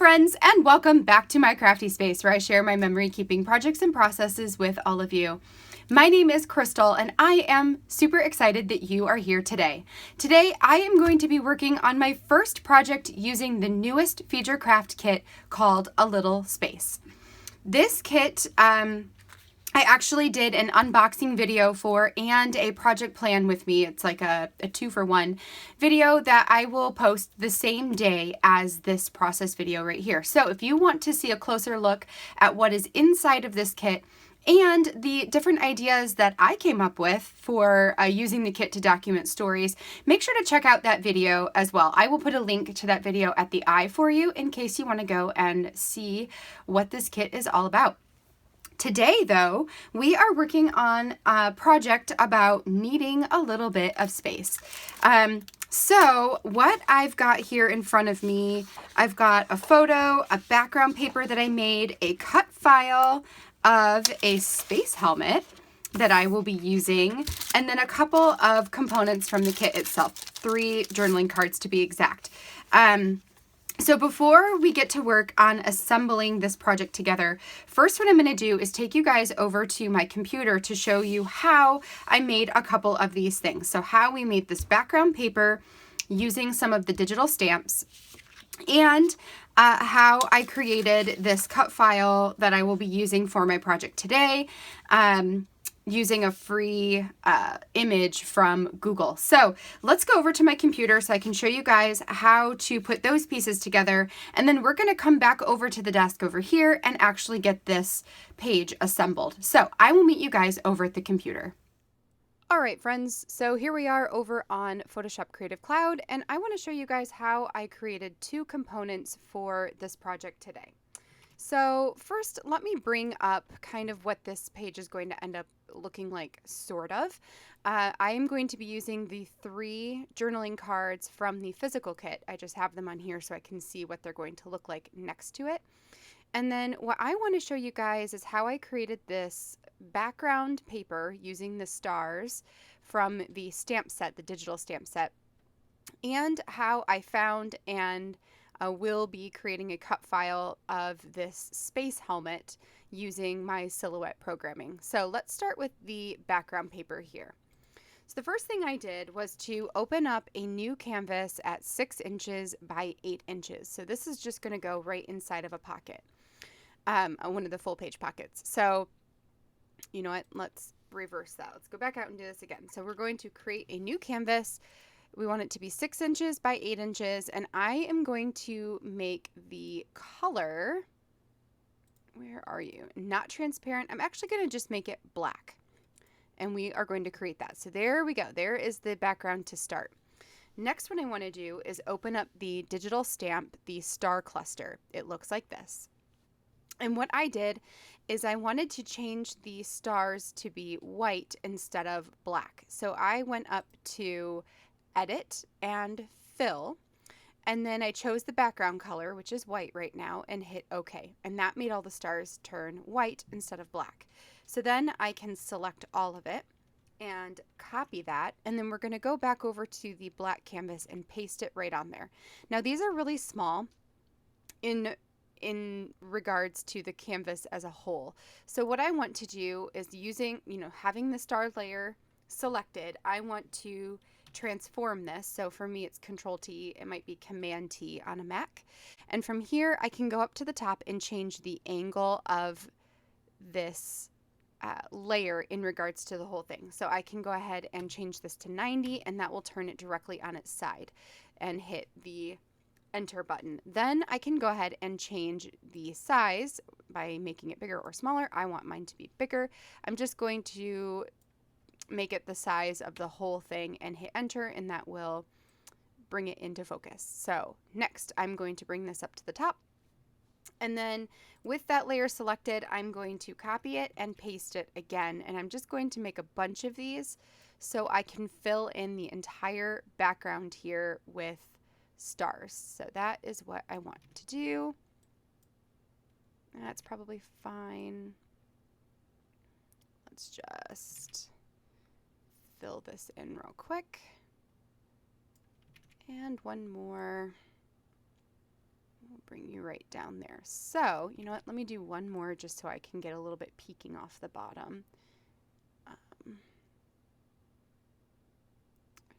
friends, and welcome back to my crafty space where I share my memory keeping projects and processes with all of you. My name is Crystal and I am super excited that you are here today. Today I am going to be working on my first project using the newest feature craft kit called A Little Space. This kit I actually did an unboxing video for and a project plan with me. It's like a 2-for-1 video that I will post the same day as this process video right here. So if you want to see a closer look at what is inside of this kit and the different ideas that I came up with for using the kit to document stories, make sure to check out that video as well. I will put a link to that video at the eye for you in case you want to go and see what this kit is all about. Today, though, we are working on a project about needing a little bit of space. So what I've got here in front of me, I've got a photo, a background paper that I made, a cut file of a space helmet that I will be using, and then a couple of components from the kit itself, 3 journaling cards to be exact. So before we get to work on assembling this project together, first what I'm going to do is take you guys over to my computer to show you how I made a couple of these things. So how we made this background paper using some of the digital stamps, and how I created this cut file that I will be using for my project today, using a free image from Google. So let's go over to my computer so I can show you guys how to put those pieces together. And then we're going to come back over to the desk over here and actually get this page assembled. So I will meet you guys over at the computer. All right, friends, so here we are over on Photoshop Creative Cloud, and I want to show you guys how I created 2 components for this project today. So first, let me bring up kind of what this page is going to end up looking like, sort of. I am going to be using the 3 journaling cards from the physical kit. I just have them on here so I can see what they're going to look like next to it. And then what I want to show you guys is how I created this background paper using the stars from the stamp set, the digital stamp set, and how I found and will be creating a cut file of this space helmet using my Silhouette programming. So let's start with the background paper here. So the first thing I did was to open up a new canvas at 6 inches by 8 inches. So this is just going to go right inside of a pocket, one of the full page pockets. So you know what, let's reverse that. Let's go back out and do this again. So we're going to create a new canvas. We want it to be 6 inches by 8 inches, and I am going to make the color, where are you? Not transparent. I'm actually going to just make it black, and we are going to create that. So there we go. There is the background to start. Next, what I want to do is open up the digital stamp, the star cluster. It looks like this. And what I did is I wanted to change the stars to be white instead of black. So I went up to Edit and Fill, and then I chose the background color, which is white right now, and hit OK. And that made all the stars turn white instead of black. So then I can select all of it and copy that, and then we're going to go back over to the black canvas and paste it right on there. Now these are really small in regards to the canvas as a whole. So what I want to do is having the star layer selected, I want to transform this. So for me, it's Control T. It might be Command T on a Mac. And from here, I can go up to the top and change the angle of this layer in regards to the whole thing. So I can go ahead and change this to 90, and that will turn it directly on its side, and hit the Enter button. Then I can go ahead and change the size by making it bigger or smaller. I want mine to be bigger. I'm just going to make it the size of the whole thing and hit Enter, and that will bring it into focus. So next, I'm going to bring this up to the top, and then with that layer selected, I'm going to copy it and paste it again, and I'm just going to make a bunch of these so I can fill in the entire background here with stars. So that is what I want to do. That's probably fine. Let's just fill this in real quick. And one more. We'll bring you right down there. So, you know what? Let me do one more just so I can get a little bit peeking off the bottom. I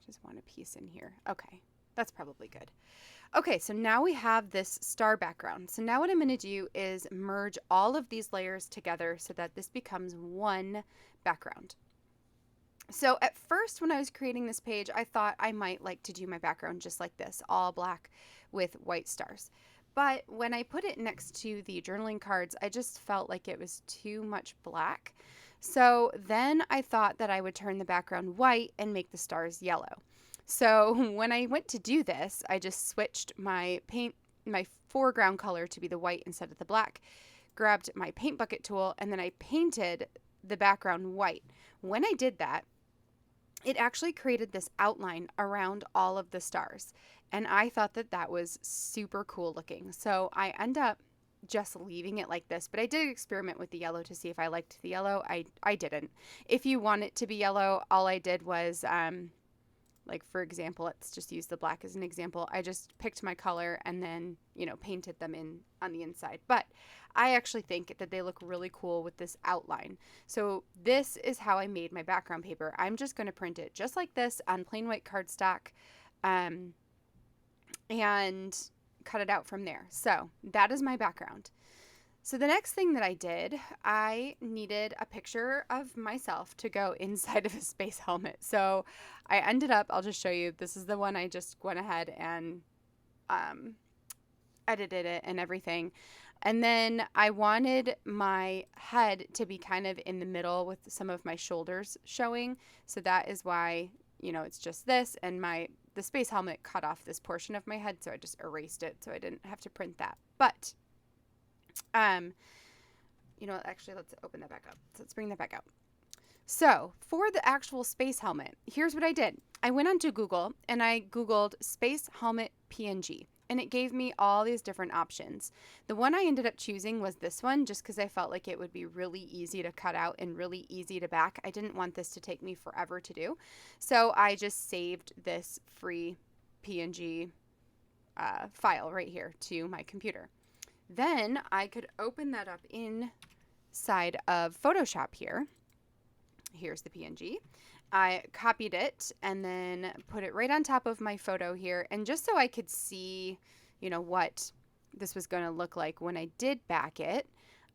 just want a piece in here. Okay, that's probably good. Okay, so now we have this star background. So now what I'm going to do is merge all of these layers together so that this becomes one background. So at first when I was creating this page, I thought I might like to do my background just like this, all black with white stars. But when I put it next to the journaling cards, I just felt like it was too much black. So then I thought that I would turn the background white and make the stars yellow. So when I went to do this, I just switched my foreground color to be the white instead of the black, grabbed my paint bucket tool, and then I painted the background white. When I did that, it actually created this outline around all of the stars. And I thought that that was super cool looking. So I end up just leaving it like this, but I did experiment with the yellow to see if I liked the yellow. I didn't. If you want it to be yellow, all I did was, like for example, let's just use the black as an example. I just picked my color and then, you know, painted them in on the inside. But I actually think that they look really cool with this outline. So this is how I made my background paper. I'm just going to print it just like this on plain white cardstock, and cut it out from there. So that is my background. So the next thing that I did, I needed a picture of myself to go inside of a space helmet. So I ended up, I'll just show you, this is the one I just went ahead and edited it and everything. And then I wanted my head to be kind of in the middle with some of my shoulders showing. So that is why, you know, it's just this, and the space helmet cut off this portion of my head, so I just erased it so I didn't have to print that. But you know, actually, let's open that back up. So let's bring that back out. So for the actual space helmet, here's what I did. I went onto Google and I Googled space helmet PNG, and it gave me all these different options. The one I ended up choosing was this one just because I felt like it would be really easy to cut out and really easy to back. I didn't want this to take me forever to do. So I just saved this free PNG file right here to my computer. Then I could open that up inside of Photoshop here. Here's the PNG. I copied it and then put it right on top of my photo here. And just so I could see, you know, what this was going to look like when I did back it,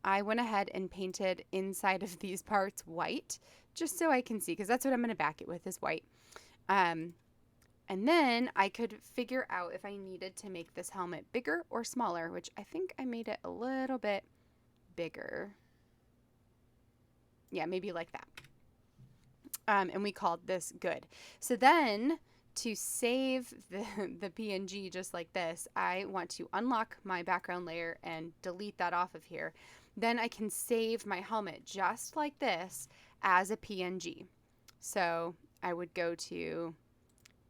I went ahead and painted inside of these parts white, just so I can see, because that's what I'm going to back it with, is white. And then I could figure out if I needed to make this helmet bigger or smaller, which I think I made it a little bit bigger. Yeah, maybe like that. And we called this good. So then to save the PNG just like this, I want to unlock my background layer and delete that off of here. Then I can save my helmet just like this as a PNG. So I would go to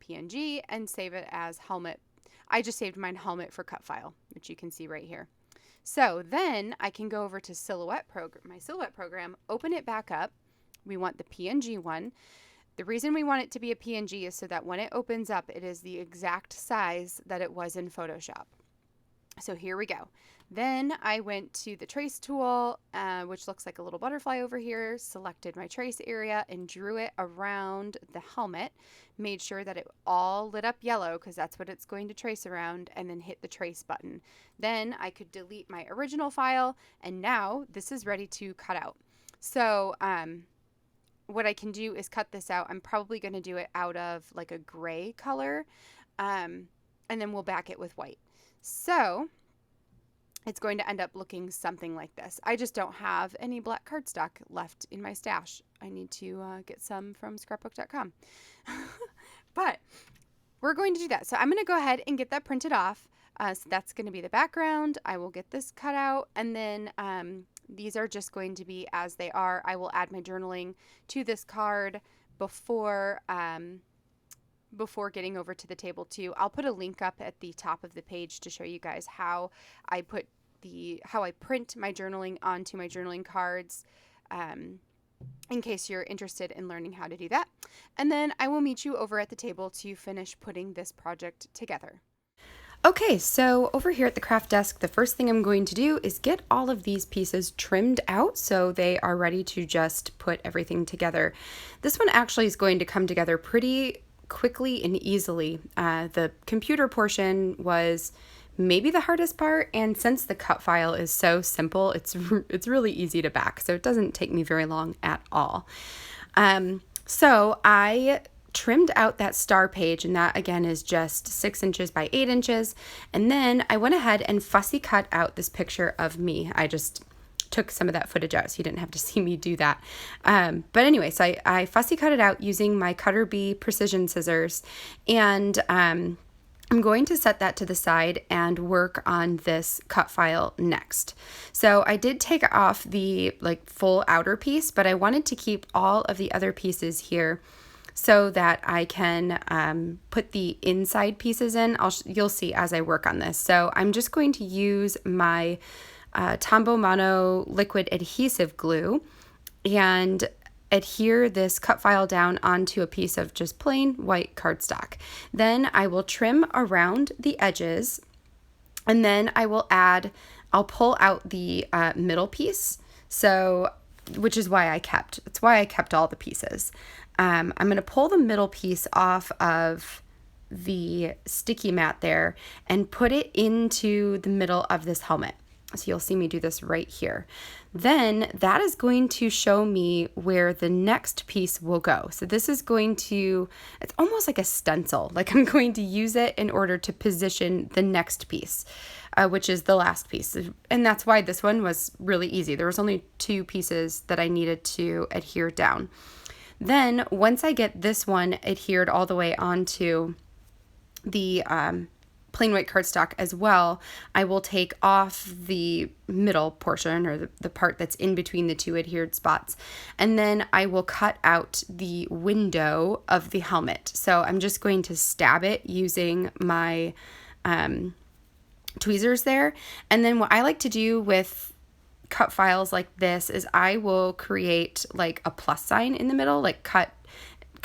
PNG and save it as helmet. I just saved mine helmet for cut file, which you can see right here. So then I can go over to my Silhouette program, open it back up. We want the PNG one. The reason we want it to be a PNG is so that when it opens up, it is the exact size that it was in Photoshop. So here we go. Then I went to the trace tool, which looks like a little butterfly over here, selected my trace area and drew it around the helmet, made sure that it all lit up yellow because that's what it's going to trace around, and then hit the trace button. Then I could delete my original file, and now this is ready to cut out. So what I can do is cut this out. I'm probably going to do it out of like a gray color, and then we'll back it with white. So it's going to end up looking something like this. I just don't have any black cardstock left in my stash. I need to get some from scrapbook.com. But we're going to do that. So I'm going to go ahead and get that printed off. So that's going to be the background. I will get this cut out, and then these are just going to be as they are. I will add my journaling to this card before getting over to the table too. I'll put a link up at the top of the page to show you guys how I print my journaling onto my journaling cards, in case you're interested in learning how to do that. And then I will meet you over at the table to finish putting this project together. Okay, so over here at the craft desk, the first thing I'm going to do is get all of these pieces trimmed out so they are ready to just put everything together. This one actually is going to come together pretty quickly and easily. The computer portion was maybe the hardest part, and since the cut file is so simple, it's really easy to back, so it doesn't take me very long at all. So I trimmed out that star page, and that again is just 6 inches by 8 inches. And then I went ahead and fussy cut out this picture of me. I just took some of that footage out so you didn't have to see me do that. But anyway, so I fussy cut it out using my Cutter Bee precision scissors, and I'm going to set that to the side and work on this cut file next. So I did take off the full outer piece, but I wanted to keep all of the other pieces here so that I can put the inside pieces in. You'll see as I work on this. So I'm just going to use my Tombow Mono liquid adhesive glue and adhere this cut file down onto a piece of just plain white cardstock. Then I will trim around the edges, and then I'll pull out the middle piece. So, which is why that's why I kept all the pieces. I'm going to pull the middle piece off of the sticky mat there and put it into the middle of this helmet. So you'll see me do this right here. Then that is going to show me where the next piece will go. So this is it's almost like a stencil. Like I'm going to use it in order to position the next piece, which is the last piece. And that's why this one was really easy. There was only 2 pieces that I needed to adhere down. Then once I get this one adhered all the way onto the plain white cardstock as well, I will take off the middle portion, or the part that's in between the 2 adhered spots, and then I will cut out the window of the helmet. So I'm just going to stab it using my tweezers there. And then what I like to do with cut files like this is I will create like a plus sign in the middle, like cut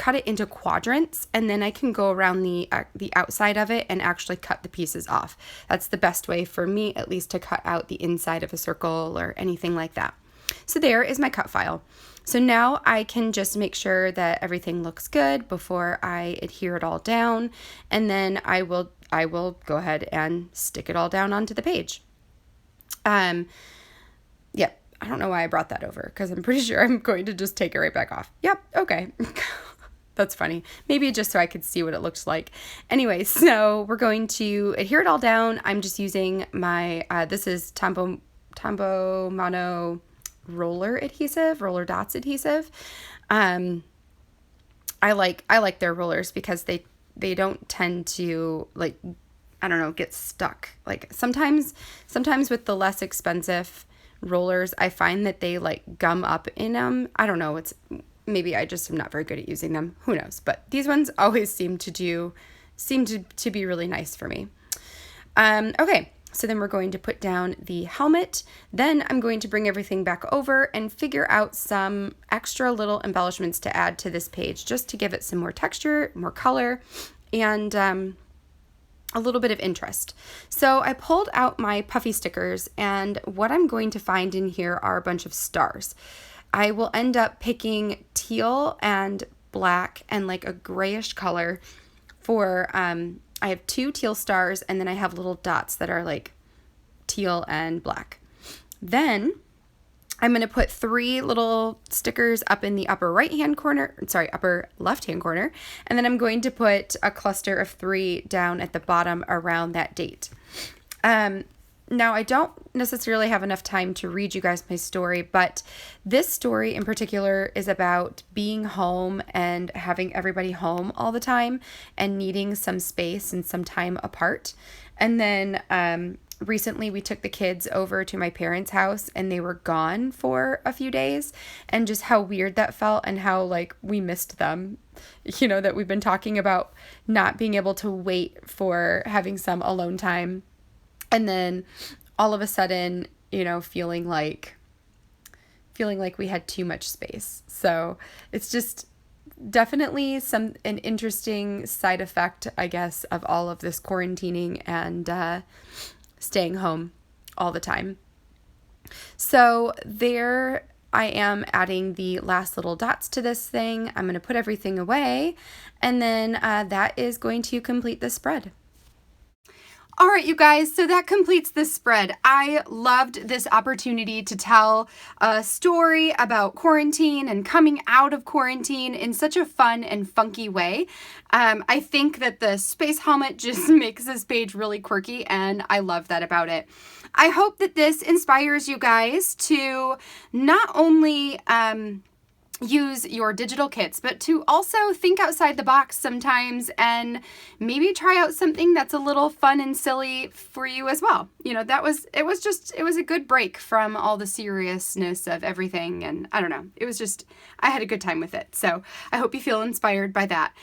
it into quadrants, and then I can go around the outside of it and actually cut the pieces off. That's the best way for me, at least, to cut out the inside of a circle or anything like that. So there is my cut file. So now I can just make sure that everything looks good before I adhere it all down, and then I will go ahead and stick it all down onto the page. Yep, I don't know why I brought that over, because I'm pretty sure I'm going to just take it right back off. Yep, okay. That's funny. Maybe just so I could see what it looks like. Anyway, so we're going to adhere it all down. I'm just using my, this is Tombow Mono roller dots adhesive. I like their rollers because they don't tend to get stuck. Like sometimes with the less expensive rollers, I find that they gum up in them. I don't know. Maybe I just am not very good at using them. Who knows? But these ones always seem to be really nice for me. Okay, so then we're going to put down the helmet. Then I'm going to bring everything back over and figure out some extra little embellishments to add to this page, just to give it some more texture, more color, and a little bit of interest. So I pulled out my puffy stickers, and what I'm going to find in here are a bunch of stars. I will end up picking teal and black and a grayish color for, I have 2 teal stars, and then I have little dots that are teal and black. Then I'm going to put 3 little stickers up in the upper left-hand corner, and then I'm going to put a cluster of 3 down at the bottom around that date. Now, I don't necessarily have enough time to read you guys my story, but this story in particular is about being home and having everybody home all the time and needing some space and some time apart. And then recently we took the kids over to my parents' house, and they were gone for a few days, and just how weird that felt, and how we missed them. That we've been talking about not being able to wait for having some alone time. And then all of a sudden, feeling like we had too much space. So it's just, definitely an interesting side effect, I guess, of all of this quarantining and staying home all the time. So there I am adding the last little dots to this thing. I'm going to put everything away, and then that is going to complete the spread. All right, you guys, so that completes the spread. I loved this opportunity to tell a story about quarantine and coming out of quarantine in such a fun and funky way. I think that the space helmet just makes this page really quirky, and I love that about it. I hope that this inspires you guys to not only use your digital kits, but to also think outside the box sometimes and maybe try out something that's a little fun and silly for you as well. You know, it was a good break from all the seriousness of everything, and I don't know, I had a good time with it. So I hope you feel inspired by that.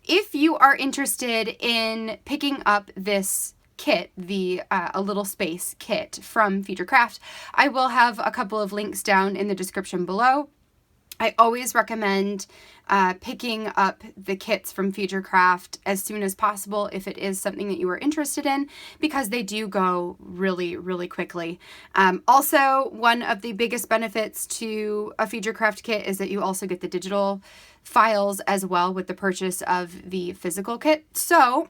If you are interested in picking up this kit, the A Little Space kit from Futurecraft, I will have a couple of links down in the description below. I always recommend picking up the kits from Futurecraft as soon as possible if it is something that you are interested in, because they do go really, really quickly. Also, one of the biggest benefits to a Futurecraft kit is that you also get the digital files as well with the purchase of the physical kit. So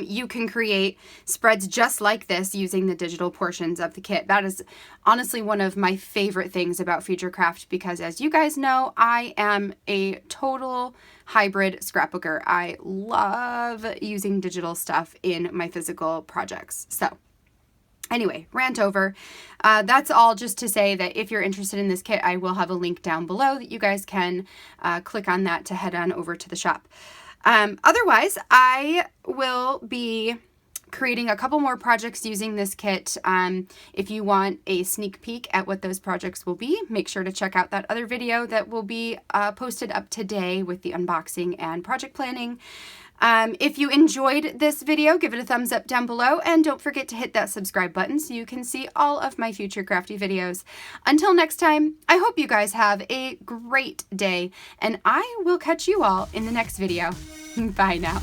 you can create spreads just like this using the digital portions of the kit. That is honestly one of my favorite things about Futurecraft, because as you guys know, I am a total hybrid scrapbooker. I love using digital stuff in my physical projects. So anyway, rant over. That's all just to say that if you're interested in this kit, I will have a link down below that you guys can click on that to head on over to the shop. Otherwise, I will be creating a couple more projects using this kit. If you want a sneak peek at what those projects will be, make sure to check out that other video that will be posted up today with the unboxing and project planning. If you enjoyed this video, give it a thumbs up down below, and don't forget to hit that subscribe button so you can see all of my future crafty videos. Until next time, I hope you guys have a great day, and I will catch you all in the next video. Bye now.